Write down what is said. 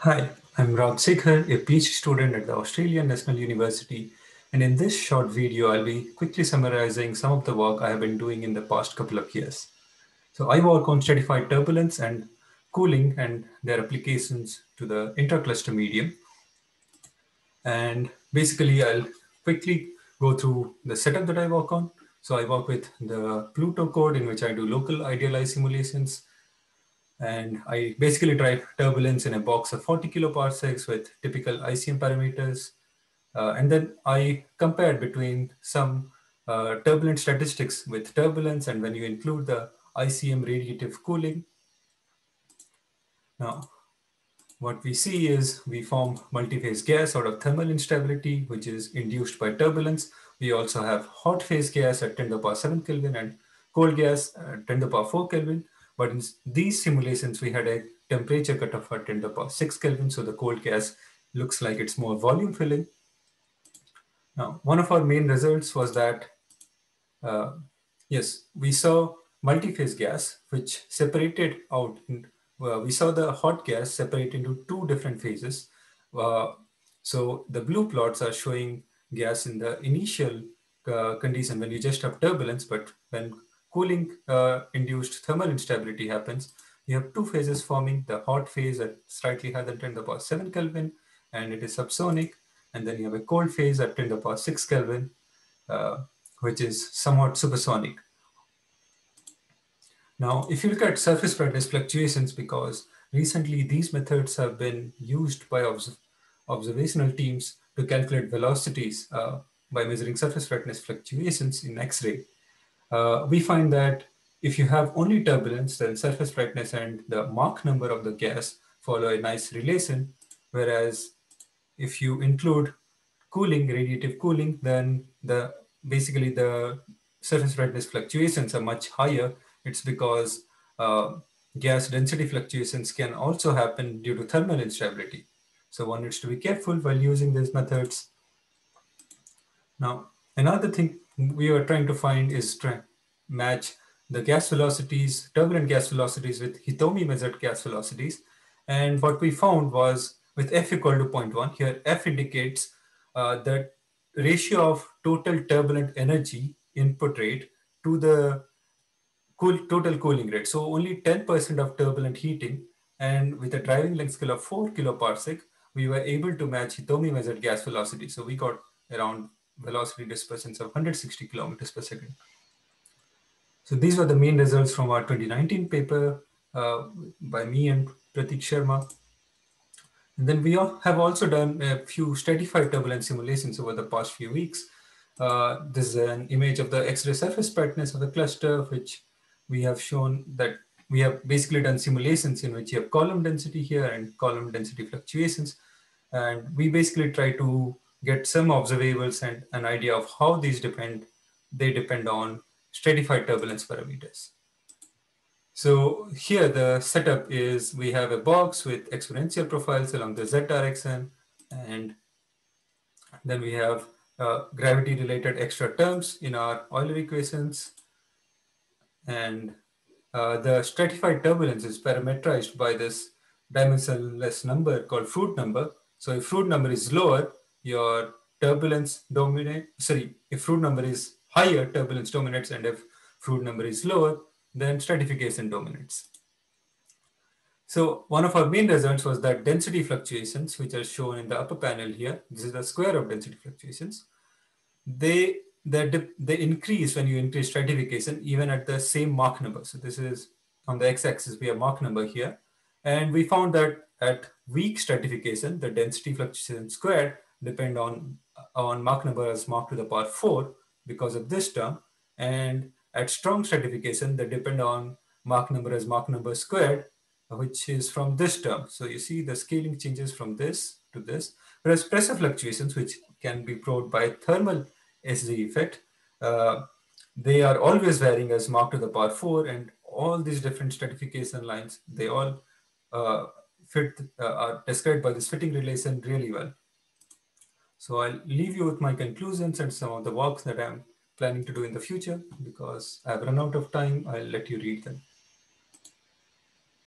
Hi, I'm Rajsekhar, a PhD student at the Australian National University, and in this short video, I'll be quickly summarizing some of the work I have been doing in the past couple of years. So I work on stratified turbulence and cooling and their applications to the intracluster medium. And basically, I'll quickly go through the setup that I work on. So I work with the Pluto code in which I do local idealized simulations, and I basically drive turbulence in a box of 40 kiloparsecs with typical ICM parameters. And then I compared between some turbulent statistics with turbulence, and when you include the ICM radiative cooling. Now, what we see is we form multi-phase gas out of thermal instability, which is induced by turbulence. We also have hot phase gas at 10 to the power 7 Kelvin and cold gas at 10 to the power 4 Kelvin. But in these simulations, we had a temperature cutoff at 10 to the power 6 Kelvin. So the cold gas looks like it's more volume filling. Now, one of our main results was that, yes, we saw multi-phase gas, which separated out. We saw the hot gas separate into two different phases. Uh, so the blue plots are showing gas in the initial condition when you just have turbulence, but when cooling induced thermal instability happens, you have two phases forming: the hot phase at slightly higher than 10 to the power 7 Kelvin, and it is subsonic. And then you have a cold phase at 10 to the power 6 Kelvin, uh, which is somewhat supersonic. Now, if you look at surface brightness fluctuations, because recently these methods have been used by observational teams to calculate velocities by measuring surface brightness fluctuations in X-ray, we find that if you have only turbulence, then surface brightness and the Mach number of the gas follow a nice relation, whereas if you include cooling, radiative cooling, then basically the surface brightness fluctuations are much higher. It's because gas density fluctuations can also happen due to thermal instability. So one needs to be careful while using these methods. Now, another thing we are trying to find is try match the gas velocities, turbulent gas velocities with Hitomi measured gas velocities. And what we found was with F equal to 0.1, here F indicates the ratio of total turbulent energy input rate to the total cooling rate. So only 10% of turbulent heating, and with a driving length scale of 4 kiloparsec, we were able to match Hitomi measured gas velocity. So we got around velocity dispersions of 160 kilometers per second. So these were the main results from our 2019 paper by me and Pratik Sharma. And then we have also done a few stratified turbulence simulations over the past few weeks. This is an image of the X-ray surface brightness of the cluster, which we have shown that we have basically done simulations in which you have column density here and column density fluctuations. And we basically try to get some observables and an idea of how these depend. They depend on stratified turbulence parameters. So here the setup is we have a box with exponential profiles along the z direction, and then we have gravity related extra terms in our Euler equations, and the stratified turbulence is parametrized by this dimensionless number called Froude number. So if Froude number is lower, your turbulence dominates. Sorry, if Froude number is higher, turbulence dominates, and if Froude number is lower, then stratification dominates. So one of our main results was that density fluctuations, which are shown in the upper panel here, this is the square of density fluctuations, they increase when you increase stratification even at the same Mach number. So this is on the x-axis, we have Mach number here. And we found that at weak stratification, the density fluctuation squared depend on Mach number as Mach to the power 4 because of this term. And at strong stratification, they depend on Mach number as Mach number squared, which is from this term. So you see the scaling changes from this to this, whereas pressure fluctuations, which can be proved by thermal SG effect, they are always varying as Mach to the power 4, and all these different stratification lines, they all are described by this fitting relation really well. So I'll leave you with my conclusions and some of the works that I'm planning to do in the future. Because I've run out of time, I'll let you read them.